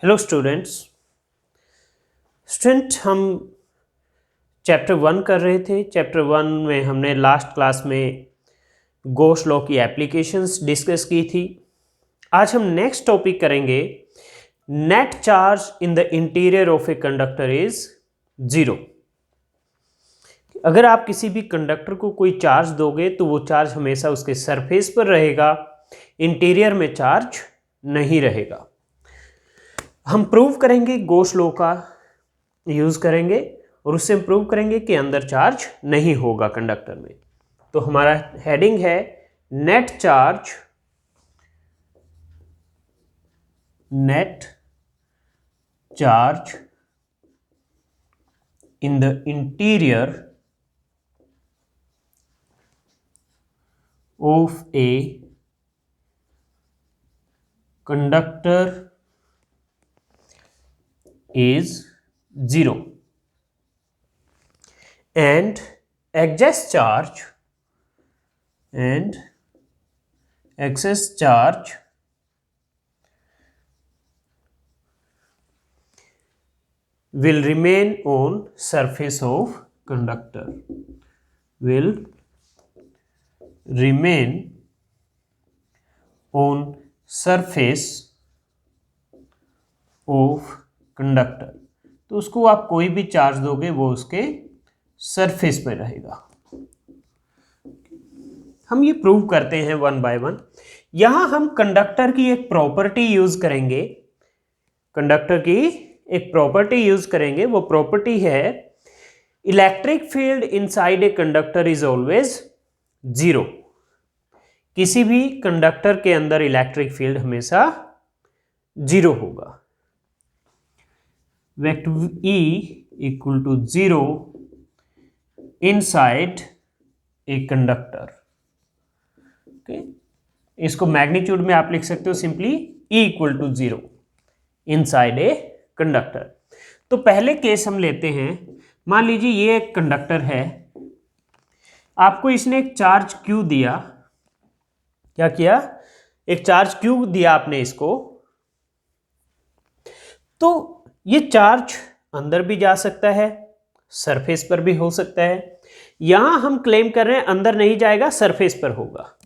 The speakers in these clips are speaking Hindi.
Hello students. हम चैप्टर 1 कर रहे थे। चैप्टर 1 में हमने लास्ट क्लास में गॉस लॉ की एप्लीकेशंस डिस्कस की थी। आज हम नेक्स्ट टॉपिक करेंगे, net charge in the interior of a conductor is 0। अगर आप किसी भी कंडक्टर को कोई चार्ज दोगे तो वो चार्ज हमेशा उसके सरफेस पर रहेगा, इंटीरियर में चार्ज नहीं रहेगा। हम प्रूव करेंगे, गॉस लॉ का यूज करेंगे और उससे हम प्रूव करेंगे कि अंदर चार्ज नहीं होगा कंडक्टर में। तो हमारा हेडिंग है net charge in the interior of a conductor is 0 and excess charge will remain on surface of conductor, will remain on surface of conductor. तो उसको आप कोई भी चार्ज दोगे वो उसके सरफेस पे रहेगा। हम ये प्रूव करते हैं वन बाय वन। यहां हम कंडक्टर की एक प्रॉपर्टी यूज करेंगे, वो प्रॉपर्टी है electric field inside a conductor is always 0। किसी भी कंडक्टर के अंदर इलेक्ट्रिक फील्ड हमेशा 0 होगा। Vector E equal to 0 inside a conductor. Okay, इसको मैग्नीट्यूड में आप लिख सकते हो simply E equal to 0 inside a conductor. तो पहले केस हम लेते हैं। मान लीजिए ये एक कंडक्टर है, आपको इसने एक चार्ज Q दिया। क्या किया? एक चार्ज Q दिया आपने इसको। तो ये चार्ज अंदर भी जा सकता है, सरफेस पर भी हो सकता है। यहां हम क्लेम कर रहे हैं अंदर नहीं जाएगा, सरफेस पर होगा।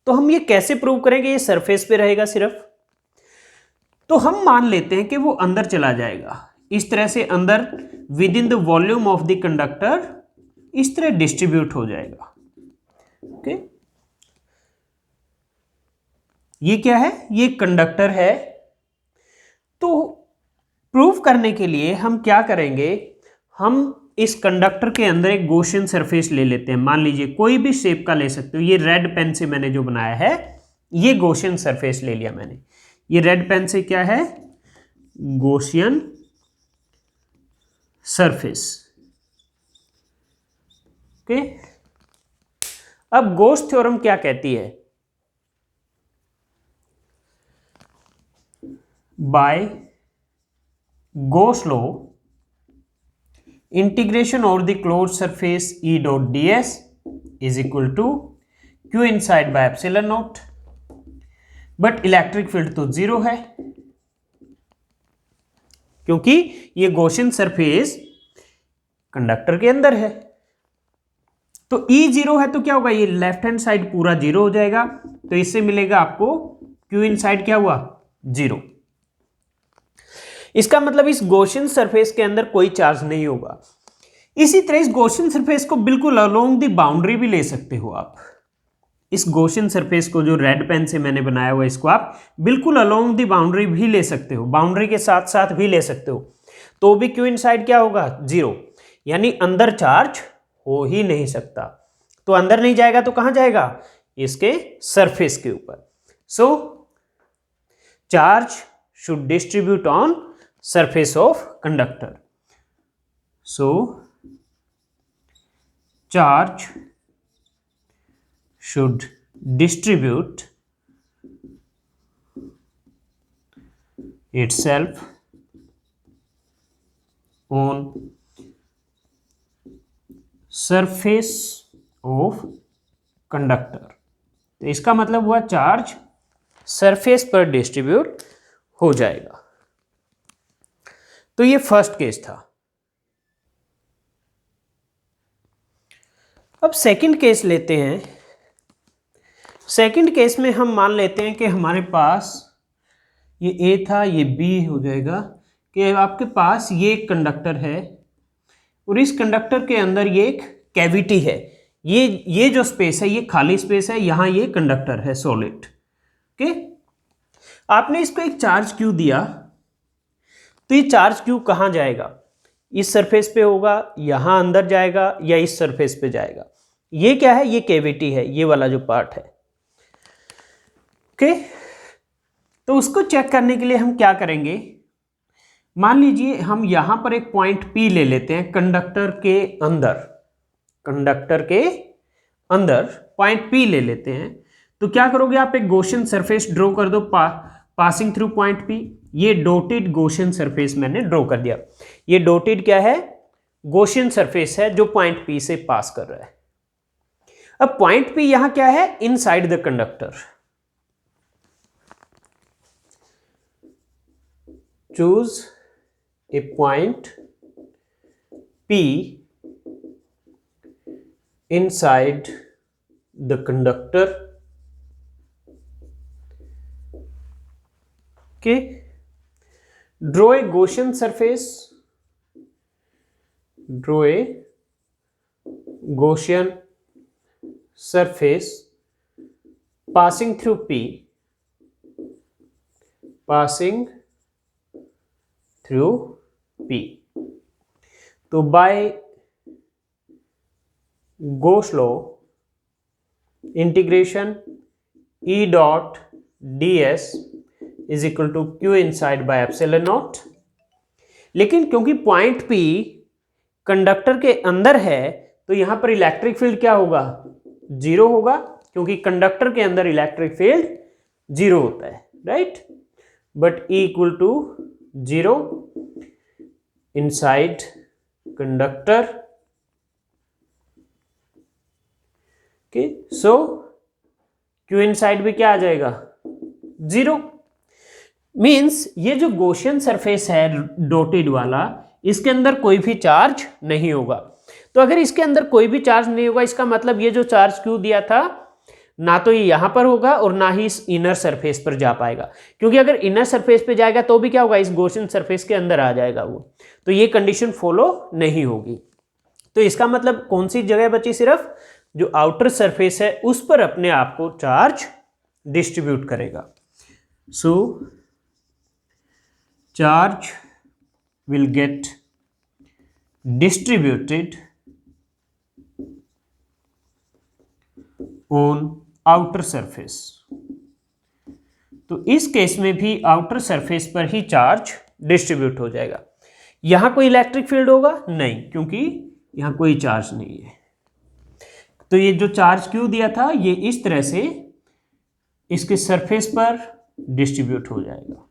तो हम ये कैसे प्रूव करेंगे ये सरफेस पे रहेगा सिर्फ? तो हम मान लेते हैं कि वो अंदर चला जाएगा, इस तरह से अंदर with in the volume of the conductor इस तरह डिस्ट्रीब्यूट हो जाएगा। ओके, ये क्या है? ये कंडक्टर है। तो प्रूफ करने के लिए हम क्या करेंगे, हम इस कंडक्टर के अंदर एक गॉसियन सरफेस ले लेते हैं। मान लीजिए कोई भी शेप का ले सकते हो। ये रेड पेन से मैंने जो बनाया है ये गॉसियन सरफेस ले लिया मैंने। ये रेड पेन से क्या है? Gaussian surface. ओके, अब गॉस थ्योरम क्या कहती है? By Gauss law, integration over the closed surface E dot ds is equal to Q inside by epsilon naught, but electric field तो 0 है क्योंकि ये गॉसियन सरफेस कंडक्टर के अंदर है। तो E 0 है तो क्या होगा? ये लेफ्ट हैंड साइड पूरा 0 हो जाएगा। तो इससे मिलेगा आपको Q इनसाइड क्या हुआ? 0। इसका मतलब इस गॉसियन सरफेस के अंदर कोई चार्ज नहीं होगा। इसी तरह इस गॉसियन सरफेस को बिल्कुल अलोंग द बाउंड्री भी ले सकते हो आप। इस गॉसियन सरफेस को जो रेड पेन से मैंने बनाया हुआ इसको आप बिल्कुल अलोंग द बाउंड्री भी ले सकते हो, बाउंड्री के साथ साथ भी ले सकते हो। तो भी क्यू इनसाइड क्या होगा? 0। यानी अंदर चार्ज हो ही नहीं सकता। तो अंदर नहीं जाएगा तो कहां जाएगा? इसके सरफेस के ऊपर। So charge should distribute on surface of conductor. So charge should distribute itself on surface of conductor। तो इसका मतलब हुआ चार्ज सरफेस पर डिस्ट्रीब्यूट हो जाएगा। तो ये फर्स्ट केस था। अब सेकंड केस लेते हैं। सेकंड केस में हम मान लेते हैं कि हमारे पास ये ए था, ये बी हो जाएगा, कि आपके पास ये एक कंडक्टर है और इस कंडक्टर के अंदर ये एक कैविटी है। ये जो स्पेस है ये खाली स्पेस है, यहां ये कंडक्टर है सॉलिड। ओके, आपने इसको एक चार्ज क्यू दिया, तो ये चार्ज क्यू कहां जाएगा? इस सरफेस पे होगा, यहां अंदर जाएगा, या इस सरफेस पे जाएगा? ये क्या है? ये कैविटी है, ये वाला जो पार्ट है। ओके, तो उसको चेक करने के लिए हम क्या करेंगे, मान लीजिए हम यहां पर एक पॉइंट P ले लेते हैं कंडक्टर के अंदर, कंडक्टर के अंदर पॉइंट P ले लेते हैं। तो क्या करोगे आप? एक गॉसियन सरफेस ड्रॉ कर दो पासिंग थ्रू पॉइंट P। ये डॉटेड गॉसियन सरफेस मैंने ड्रॉ कर दिया। ये डॉटेड क्या है? गॉसियन सरफेस है जो पॉइंट P से पास कर रहा है। अब पॉइंट P यहां क्या है? Inside the conductor. Choose a point P inside the conductor. Okay, draw a Gaussian surface, draw a Gaussian surface passing through P, passing through P. तो by Gauss law integration E dot ds is equal to Q inside by epsilon naught. लेकिन क्योंकि पॉइंट P कंडक्टर के अंदर है तो यहां पर इलेक्ट्रिक फील्ड क्या होगा? जीरो होगा, क्योंकि कंडक्टर के अंदर इलेक्ट्रिक फील्ड जीरो होता है, right? But E equal to zero inside conductor. Okay, so Q inside भी क्या आ जाएगा? जीरो। मीन्स ये जो गॉसियन सरफेस है डॉटेड वाला, इसके अंदर कोई भी चार्ज नहीं होगा। तो अगर इसके अंदर कोई भी चार्ज नहीं होगा, इसका मतलब ये जो चार्ज Q दिया था ना तो ये यहां पर होगा और ना ही इस इनर सरफेस पर जा पाएगा, क्योंकि अगर इनर सरफेस पे जाएगा तो भी क्या होगा? इस गॉसियन सरफेस के अंदर आ जाएगा वो, तो ये कंडीशन फॉलो नहीं होगी। तो इसका मतलब कौन सी जगह बची? सिर्फ जो आउटर सरफेस है उस पर अपने आप को चार्ज डिस्ट्रीब्यूट करेगा। So charge will get distributed on outer surface. तो इस केस में भी आउटर सरफेस पर ही चार्ज डिस्ट्रीब्यूट हो जाएगा। यहां कोई इलेक्ट्रिक फील्ड होगा? नहीं, क्योंकि यहां कोई चार्ज नहीं है। तो ये जो चार्ज Q दिया था ये इस तरह से इसके सरफेस पर डिस्ट्रीब्यूट हो जाएगा।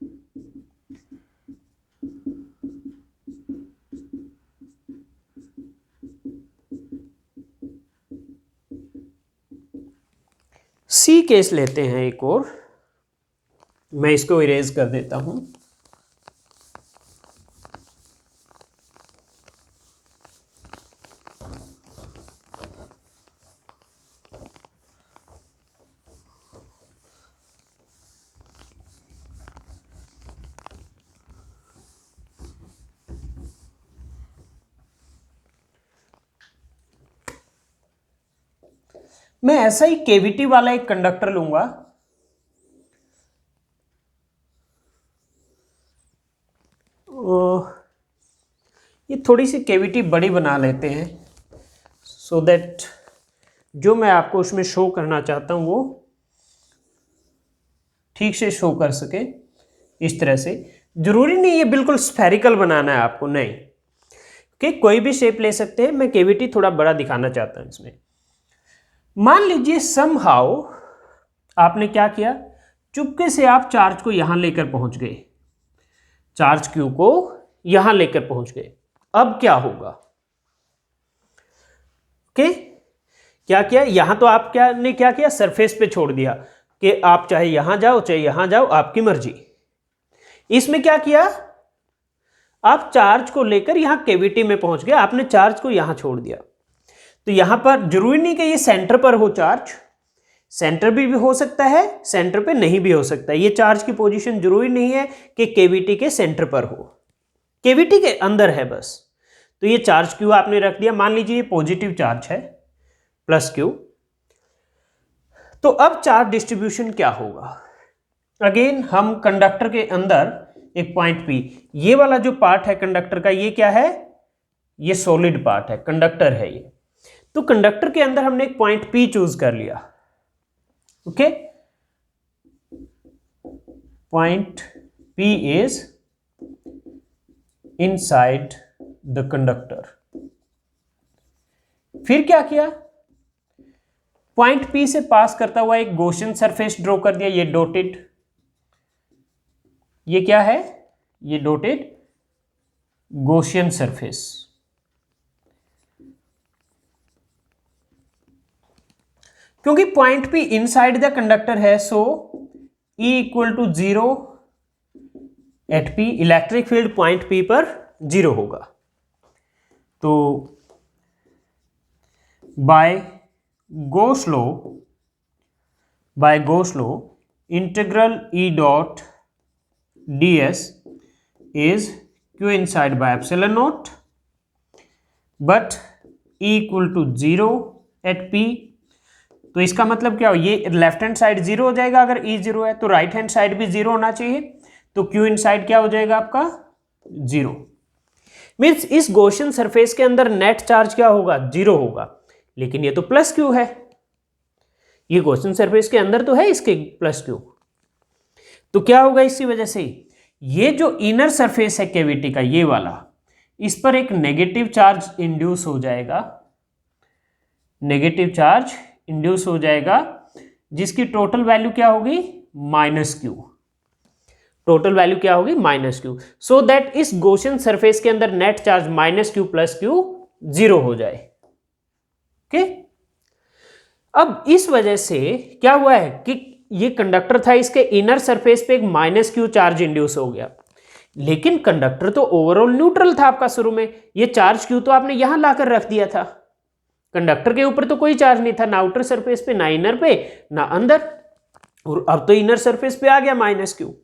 सी केस लेते हैं एक और, मैं इसको इरेज कर देता हूं। मैं ऐसा ही केविटी वाला एक कंडक्टर लूंगा। ये थोड़ी सी केविटी बड़ी बना लेते हैं सो दैट जो मैं आपको उसमें शो करना चाहता हूं वो ठीक से शो कर सके। इस तरह से जरूरी नहीं ये बिल्कुल स्फेरिकल बनाना है आपको, नहीं, ओके, कोई भी शेप ले सकते हैं। मैं केविटी थोड़ा बड़ा दिखाना चाहता हूं इसमें। मान लीजिए समहाउ आपने क्या किया, चुपके से आप चार्ज को यहां लेकर पहुंच गए, चार्ज Q को यहां लेकर पहुंच गए। अब क्या होगा? ओके, क्या किया? यहां तो आप क्या किया? सरफेस पे छोड़ दिया कि आप चाहे यहां जाओ चाहे यहां जाओ, आपकी मर्जी। इसमें क्या किया? आप चार्ज को लेकर यहाँ कैविटी में पहुंच गए, आपने चार्ज को यहाँ छोड़ दिया। तो यहाँ पर जरूरी नहीं कि ये सेंटर पर हो चार्ज, सेंटर भी हो सकता है, सेंटर पे नहीं भी हो सकता है। ये चार्ज की पोजीशन जरूरी नहीं है कि कैविटी के सेंटर पर हो, कैविटी के अंदर है बस। तो ये चार्ज क्यू आपने रख दिया, मान लीजिए ये पॉजिटिव चार्ज है प्लस क्यू। तो अब चार्ज डिस्ट्रीब्यूशन क्या होगा? अगेन हम कंडक्टर के अंदर एक पॉइंट पी, ये वाला जो पार्ट है कंडक्टर का, ये क्या है? ये सॉलिड पार्ट है, कंडक्टर है ये। तो कंडक्टर के अंदर हमने एक पॉइंट पी चूज कर लिया, okay. Point P is inside the conductor. फिर क्या किया? पॉइंट पी से पास करता हुआ एक गॉसियन सरफेस ड्रॉ कर दिया, ये डॉटेड। ये क्या है? ये डॉटेड गॉसियन सरफेस। क्योंकि point P inside the conductor है, so E equal to 0 at P, electric field point P पर 0 होगा। तो by Gauss law integral E dot ds is q inside by epsilon naught, but E equal to 0 at p। तो इसका मतलब क्या हो? ये लेफ्ट हैंड साइड 0 हो जाएगा अगर E 0 है, तो राइट हैंड साइड भी 0 होना चाहिए। तो q इनसाइड क्या हो जाएगा आपका? 0। मीन्स इस गॉसियन सरफेस के अंदर नेट चार्ज क्या होगा? 0 होगा। लेकिन ये तो प्लस क्यू है, ये गॉसियन सरफेस के अंदर तो है इसके प्लस क्यू। तो क्या होगा इसकी वजह से? ये जो इनर सरफेस है कैविटी का, ये वाला, इस पर एक नेगेटिव चार्ज इंड्यूस हो जाएगा, नेगेटिव चार्ज इंड्यूस हो जाएगा, जिसकी टोटल वैल्यू क्या होगी? Minus Q. टोटल वैल्यू क्या होगी? Minus Q. सो दैट इस गॉसियन सरफेस के अंदर net charge minus Q plus Q 0 हो जाए, ओके। अब इस वजह से क्या हुआ है कि ये कंडक्टर था, इसके इनर सरफेस पे एक माइनस क्यू चार्ज इंड्यूस हो गया। लेकिन कंडक्टर तो ओवरऑल न्यूट्रल था आपका शुरू में, ये चार्ज क्यू तो आपने यहां लाकर रख दिया था। कंडक्टर के ऊपर तो कोई चार्ज नहीं था, ना आउटर सरफेस पे, ना इनर पे, ना अंदर। और अब तो इनर सरफेस पे आ गया माइनस क्यू।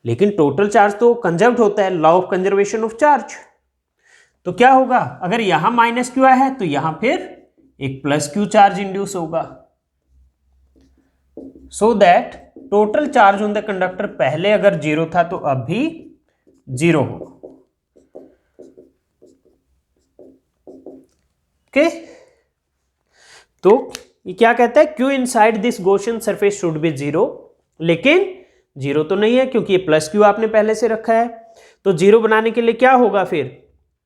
लेकिन टोटल चार्ज तो कंजर्व्ड होता है, law of conservation of charge. तो क्या होगा? अगर यहां माइनस क्यू आया है तो यहां फिर एक प्लस क्यू चार्ज इंड्यूस होगा, so that total charge on the conductor पहले अगर 0 था तो अब भी 0 होगा, ओके। तो ये क्या कहता है? Q inside this Gaussian surface should be 0, लेकिन 0 तो नहीं है क्योंकि ये प्लस क्यू आपने पहले से रखा है। तो 0 बनाने के लिए क्या होगा? फिर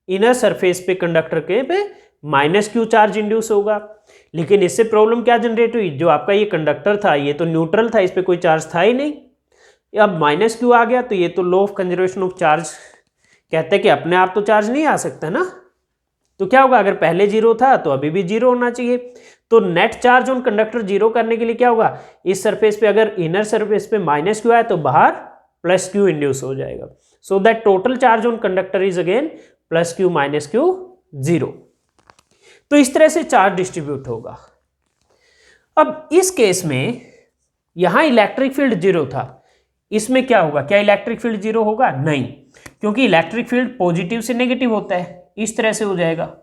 इनर सरफेस पे कंडक्टर के पे माइनस क्यू चार्ज इंड्यूस होगा। लेकिन इससे प्रॉब्लम क्या जनरेट हुई? जो आपका ये कंडक्टर था ये तो न्यूट्रल था, इस पर कोई चार्ज था ही नहीं। अब माइनस क्यू आ गया तो ये तो law of conservation of charge कहते हैं कि अपने आप तो चार्ज नहीं आ सकता ना। तो क्या होगा? अगर पहले 0 था तो अभी भी 0 होना चाहिए। तो नेट चार्ज ऑन कंडक्टर 0 करने के लिए क्या होगा? इस सरफेस पे अगर इनर सरफेस पे माइनस क्यू आया तो बाहर प्लस क्यू इंड्यूस हो जाएगा, so that total charge on conductor is again plus Q minus Q 0। तो इस तरह से चार्ज डिस्ट्रीब्यूट होगा। अब इस केस में यहां इलेक्ट्रिक फील्ड 0 था, इसमें क्या होगा? क्या इलेक्ट्रिक फील्ड 0 होगा? नहीं, क्योंकि इलेक्ट्रिक फील्ड पॉजिटिव से नेगेटिव होता है। इस तरह से हो जाएगा।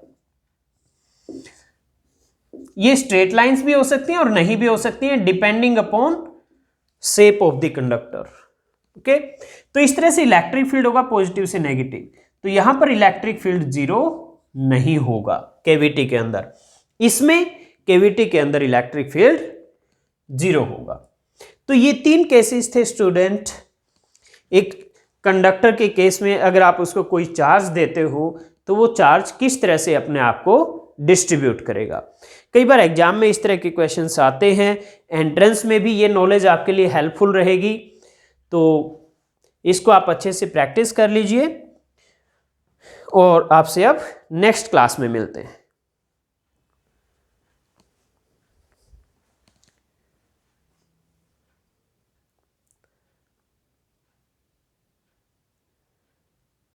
ये स्ट्रेट लाइंस भी हो सकती हैं और नहीं भी हो सकती हैं, depending upon shape of the conductor, okay. तो इस तरह से इलेक्ट्रिक फील्ड होगा पॉजिटिव से नेगेटिव। तो यहां पर इलेक्ट्रिक फील्ड 0 नहीं होगा कैविटी के अंदर, इसमें कैविटी के अंदर इलेक्ट्रिक फील्ड 0 होगा। तो ये 3 केसेस थे स्टूडेंट। एक कंडक्टर के केस में अगर आप उसको कोई चार्ज देते हो तो वो चार्ज किस तरह से अपने आप को डिस्ट्रीब्यूट करेगा। कई बार एग्जाम में इस तरह के क्वेश्चंस आते हैं, एंट्रेंस में भी ये नॉलेज आपके लिए हेल्पफुल रहेगी। तो इसको आप अच्छे से प्रैक्टिस कर लीजिए और आपसे अब नेक्स्ट क्लास में मिलते हैं।